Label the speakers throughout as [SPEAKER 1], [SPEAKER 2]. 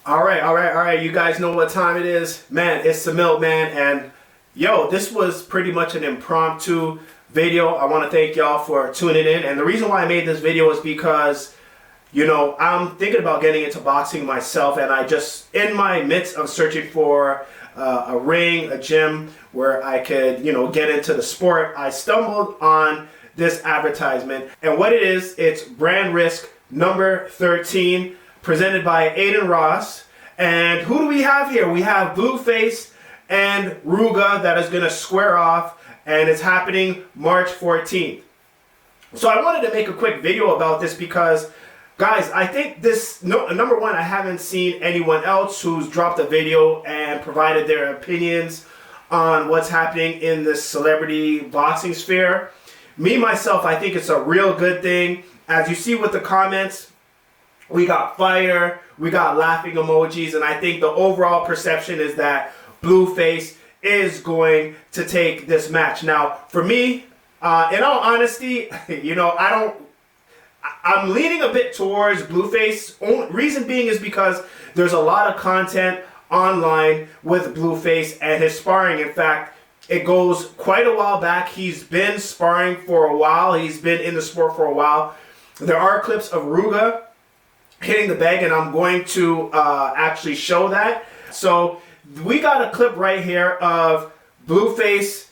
[SPEAKER 1] All right. You guys know what time it is. Man, it's the Milkman. And yo, this was pretty much an impromptu video. I want to thank y'all for tuning in. And the reason why I made this video is because, you know, I'm thinking about getting into boxing myself. And I just, in my midst of searching for a ring, a gym where I could, you know, get into the sport, I stumbled on this advertisement. And what it is, it's Brandrisk number 13. Presented by Adin Ross. And who do we have here? We have Blueface and Rooga that is going to square off, and it's happening March 14th. So I wanted to make a quick video about this because, guys, I think this, number one, I haven't seen anyone else who's dropped a video and provided their opinions on what's happening in this celebrity boxing sphere. Me, myself, I think it's a real good thing. As you see with the comments, we got fire, we got laughing emojis, and I think the overall perception is that Blueface is going to take this match. Now, for me, in all honesty, you know, I'm leaning a bit towards Blueface. Reason being is because there's a lot of content online with Blueface and his sparring. In fact, it goes quite a while back. He's been sparring for a while. He's been in the sport for a while. There are clips of Rooga hitting the bag, and I'm going to actually show that. So we got a clip right here of Blueface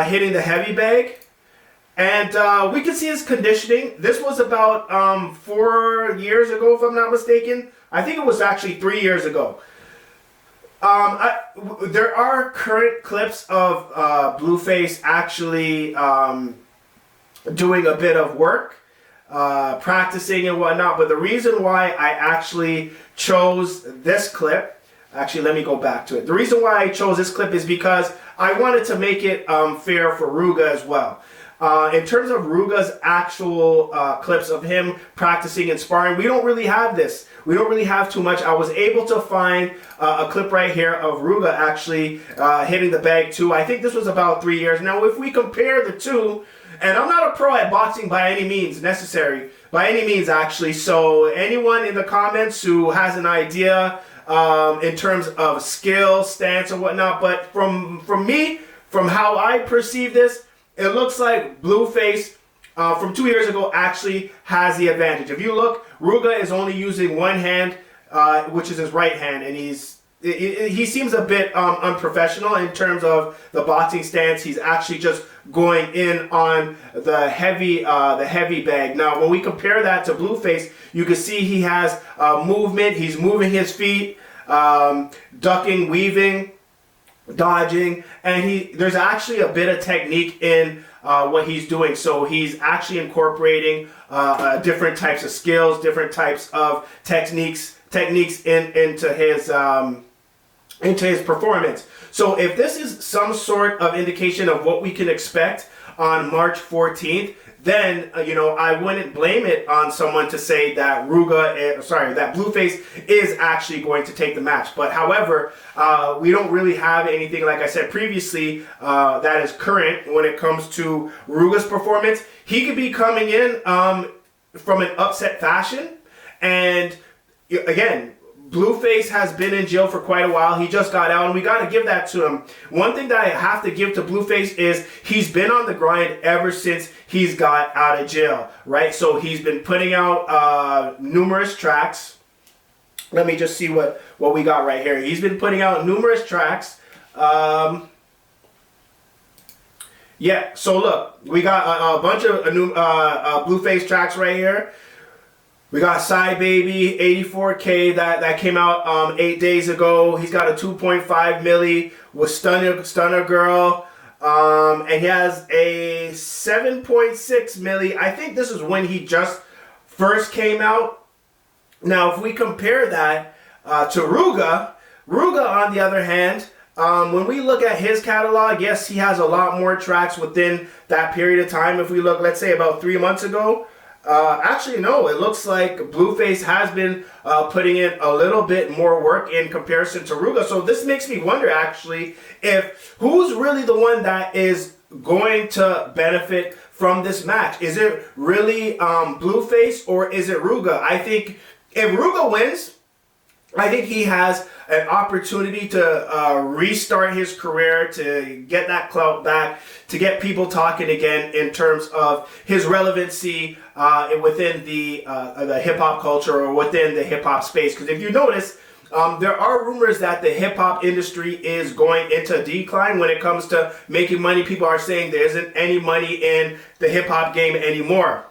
[SPEAKER 1] hitting the heavy bag, and we can see his conditioning. This was about 4 years ago, if I'm not mistaken. I think it was actually 3 years ago. There are current clips of Blueface actually doing a bit of work, practicing and whatnot, but the reason why I actually chose this clip, actually let me go back to it. The reason why I chose this clip is because I wanted to make it fair for Rooga as well. In terms of Rooga's actual clips of him practicing and sparring, we don't really have this. We don't really have too much. I was able to find a clip right here of Rooga actually hitting the bag too. I think this was about 3 years. Now, if we compare the two, and I'm not a pro at boxing by any means necessary, by any means actually, so anyone in the comments who has an idea in terms of skill, stance, and whatnot, but from me, from how I perceive this, it looks like Blueface from 2 years ago actually has the advantage. If you look, Rooga is only using one hand, which is his right hand, and he seems a bit unprofessional in terms of the boxing stance. He's actually just going in on the heavy bag. Now, when we compare that to Blueface, you can see he has movement. He's moving his feet, ducking, weaving, dodging, and there's actually a bit of technique in what he's doing. So he's actually incorporating different types of skills, different types of techniques into his performance. So if this is some sort of indication of what we can expect on March 14th, then you know, I wouldn't blame it on someone to say that that Blueface is actually going to take the match. But however, we don't really have anything, like I said previously, that is current when it comes to Rooga's performance. He could be coming in from an upset fashion, and again, Blueface has been in jail for quite a while. He just got out, and we got to give that to him. One thing that I have to give to Blueface is he's been on the grind ever since he's got out of jail, right? So he's been putting out numerous tracks. Let me just see what we got right here. He's been putting out numerous tracks. Yeah, so look, we got a bunch of new Blueface tracks right here. We got Side Baby, 84K, that came out 8 days ago. He's got a 2.5 milli with Stunner Girl. And he has a 7.6 milli. I think this is when he just first came out. Now, if we compare that to Rooga on the other hand, when we look at his catalog, yes, he has a lot more tracks within that period of time. If we look, let's say about 3 months ago, actually, no, it looks like Blueface has been putting in a little bit more work in comparison to Rooga. So this makes me wonder, actually, if who's really the one that is going to benefit from this match. Is it really Blueface or is it Rooga? I think if Rooga wins, I think he has an opportunity to restart his career, to get that clout back, to get people talking again in terms of his relevancy within the hip-hop culture or within the hip-hop space. Because if you notice, there are rumors that the hip-hop industry is going into decline when it comes to making money. People are saying there isn't any money in the hip-hop game anymore.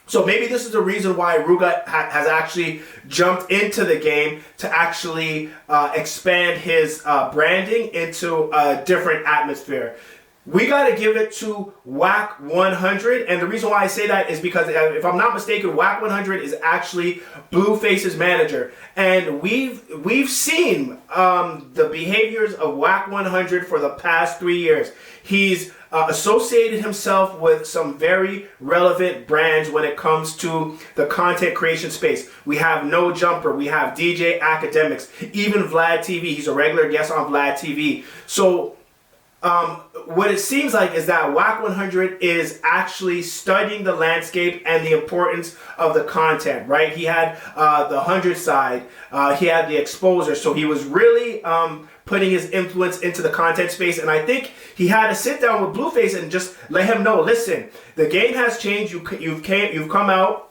[SPEAKER 1] So maybe this is the reason why Rooga has actually jumped into the game to actually expand his branding into a different atmosphere. We got to give it to Wack 100, and the reason why I say that is because, if I'm not mistaken, Wack 100 is actually Blueface's manager, and we've seen the behaviors of Wack 100 for the past 3 years. He's associated himself with some very relevant brands when it comes to the content creation space. We have No Jumper, we have DJ Academics, even Vlad TV. He's a regular guest on Vlad TV. So what it seems like is that Wack 100 is actually studying the landscape and the importance of the content, right? He had the 100 side, he had the exposure, so he was really putting his influence into the content space, and I think he had to sit down with Blueface and just let him know, listen, the game has changed, you've come out,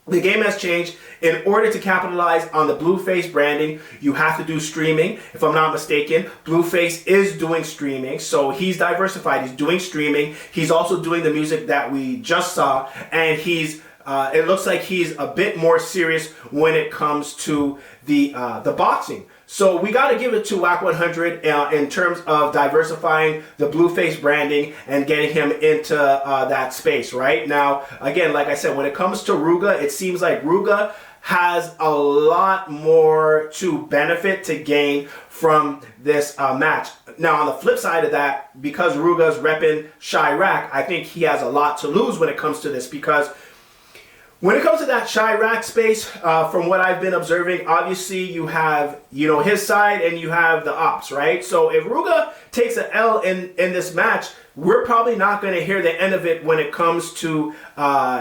[SPEAKER 1] the game has changed. In order to capitalize on the Blueface branding, you have to do streaming. If I'm not mistaken, Blueface is doing streaming, so he's diversified. He's doing streaming. He's also doing the music that we just saw, and it looks like he's a bit more serious when it comes to the boxing. So we got to give it to Wack 100 in terms of diversifying the Blueface branding and getting him into that space, right? Now, again, like I said, when it comes to Rooga, it seems like Rooga has a lot more to benefit, to gain from this match. Now, on the flip side of that, because Rooga's repping Chirac, I think he has a lot to lose when it comes to this, because when it comes to that Chirac space, from what I've been observing, obviously you have, his side and you have the ops, right? So if Rooga takes an L in this match, we're probably not going to hear the end of it when it comes to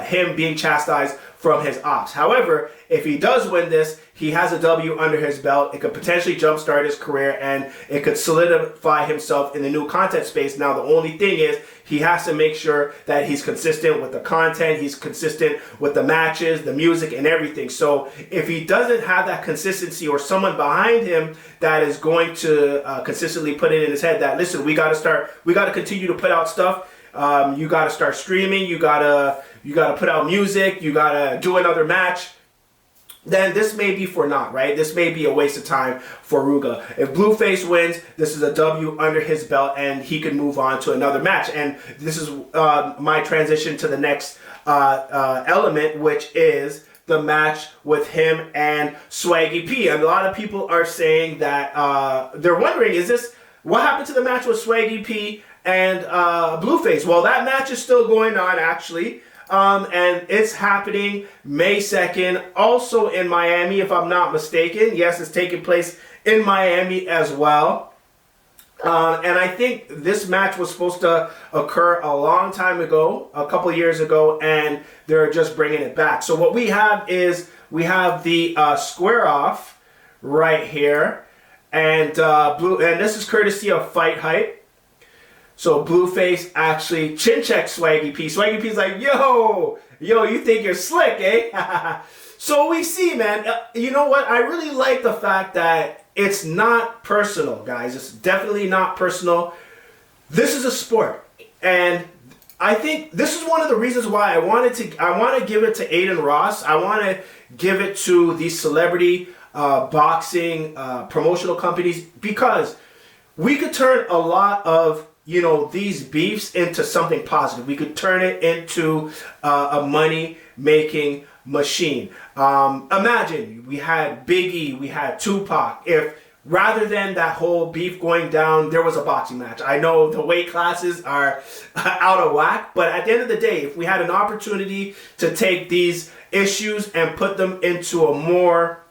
[SPEAKER 1] him being chastised from his ops. However, if he does win this, he has a W under his belt. It could potentially jumpstart his career, and it could solidify himself in the new content space. Now, the only thing is, he has to make sure that he's consistent with the content, he's consistent with the matches, the music, and everything. So if he doesn't have that consistency, or someone behind him that is going to consistently put it in his head that, listen, we got to continue to put out stuff. You got to start streaming. You got to put out music. You got to do another match. Then this may be for naught, right? This may be a waste of time for Rooga. If Blueface wins, this is a W under his belt, and he can move on to another match. And this is my transition to the next element, which is the match with him and Swaggy P. And a lot of people are saying that they're wondering, what happened to the match with Swaggy P and Blueface? Well, that match is still going on, actually. And it's happening May 2nd, also in Miami, if I'm not mistaken. Yes, it's taking place in Miami as well. And I think this match was supposed to occur a long time ago, a couple years ago, and they're just bringing it back. So what we have is, we have the square off right here, and this is courtesy of Fight Hype. So Blueface actually chin checks Swaggy P. Swaggy P's like, yo, you think you're slick, eh? So we see, man, you know what? I really like the fact that it's not personal, guys. It's definitely not personal. This is a sport. And I think this is one of the reasons why I want to give it to Adin Ross. I want to give it to these celebrity boxing promotional companies, because we could turn a lot of these beefs into something positive. We could turn it into a money-making machine. Imagine we had Biggie, we had Tupac. If rather than that whole beef going down, there was a boxing match. I know the weight classes are out of whack, but at the end of the day, if we had an opportunity to take these issues and put them into a more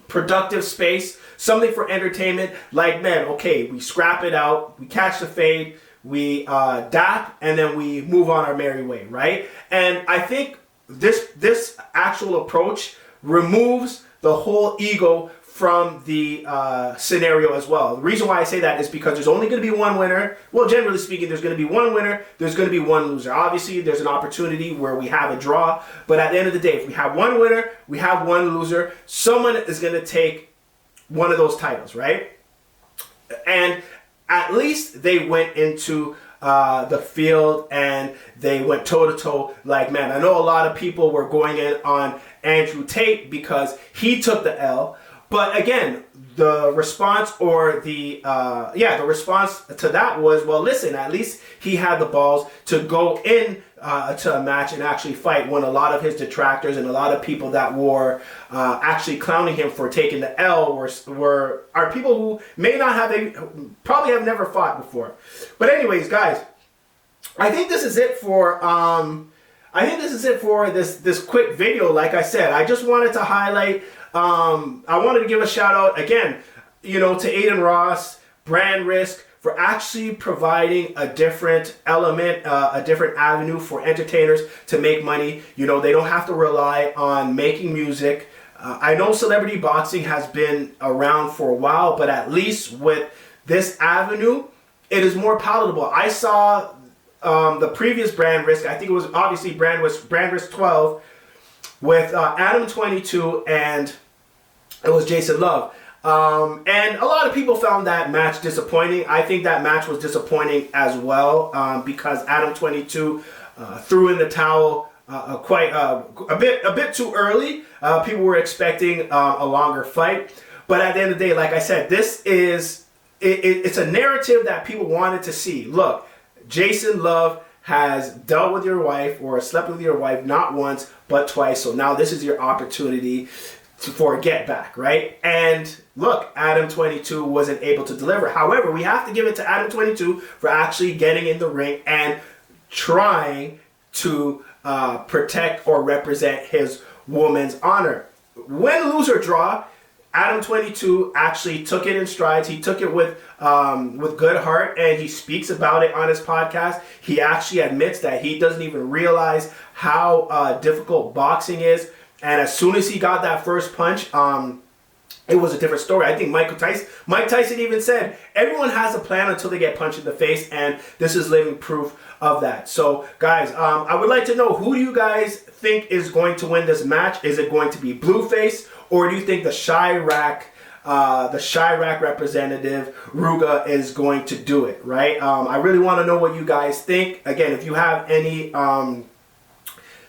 [SPEAKER 1] productive space, something for entertainment, like, man, okay, we scrap it out, we catch the fade, we dap, and then we move on our merry way, right? And I think this actual approach removes the whole ego from the scenario as well. The reason why I say that is because there's only going to be one winner. Well, generally speaking, there's going to be one winner. There's going to be one loser. Obviously, there's an opportunity where we have a draw. But at the end of the day, if we have one winner, we have one loser. Someone is going to take one of those titles, right? And at least they went into the field and they went toe-to-toe. Like, man, I know a lot of people were going in on Andrew Tate because he took the L. But again, the response or the response to that was, well, listen, at least he had the balls to go in to a match and actually fight, when a lot of his detractors and a lot of people that were actually clowning him for taking the L are people who may not have, probably have never fought before. But anyways, guys, I think this is it for this quick video. Like I said, I just wanted to highlight. I wanted to give a shout out again, to Adin Ross, Brandrisk, for actually providing a different element, a different avenue for entertainers to make money. They don't have to rely on making music. I know celebrity boxing has been around for a while, but at least with this avenue, it is more palatable. I saw the previous Brandrisk, I think it was obviously Brandrisk 12, with Adam 22 and it was Jason Love. And a lot of people found that match disappointing. I think that match was disappointing as well, because Adam 22 threw in the towel a bit too early. People were expecting a longer fight, but at the end of the day, like I said, this is it's a narrative that people wanted to see. Look, Jason Love has dealt with your wife or slept with your wife not once but twice. So now this is your opportunity for a get back, right? And look, Adam 22 wasn't able to deliver. However, we have to give it to Adam 22 for actually getting in the ring and trying to protect or represent his woman's honor. Win, lose, or draw, Adam 22 actually took it in strides. He took it with good heart, and he speaks about it on his podcast. He actually admits that he doesn't even realize how difficult boxing is. And as soon as he got that first punch, it was a different story. I think Mike Tyson even said, everyone has a plan until they get punched in the face, and this is living proof of that. So, guys, I would like to know, who do you guys think is going to win this match? Is it going to be Blueface, or do you think the Chirac representative Rooga is going to do it, right? I really want to know what you guys think. Again, if you have any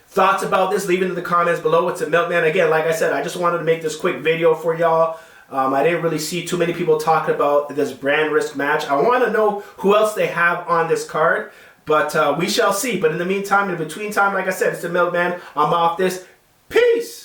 [SPEAKER 1] thoughts about this, leave it in the comments below. It's a Milkman. Again, like I said, I just wanted to make this quick video for y'all. I didn't really see too many people talking about this Brandrisk match. I want to know who else they have on this card, but we shall see. But in the meantime, in between time, like I said, it's the Milkman. I'm off this. Peace!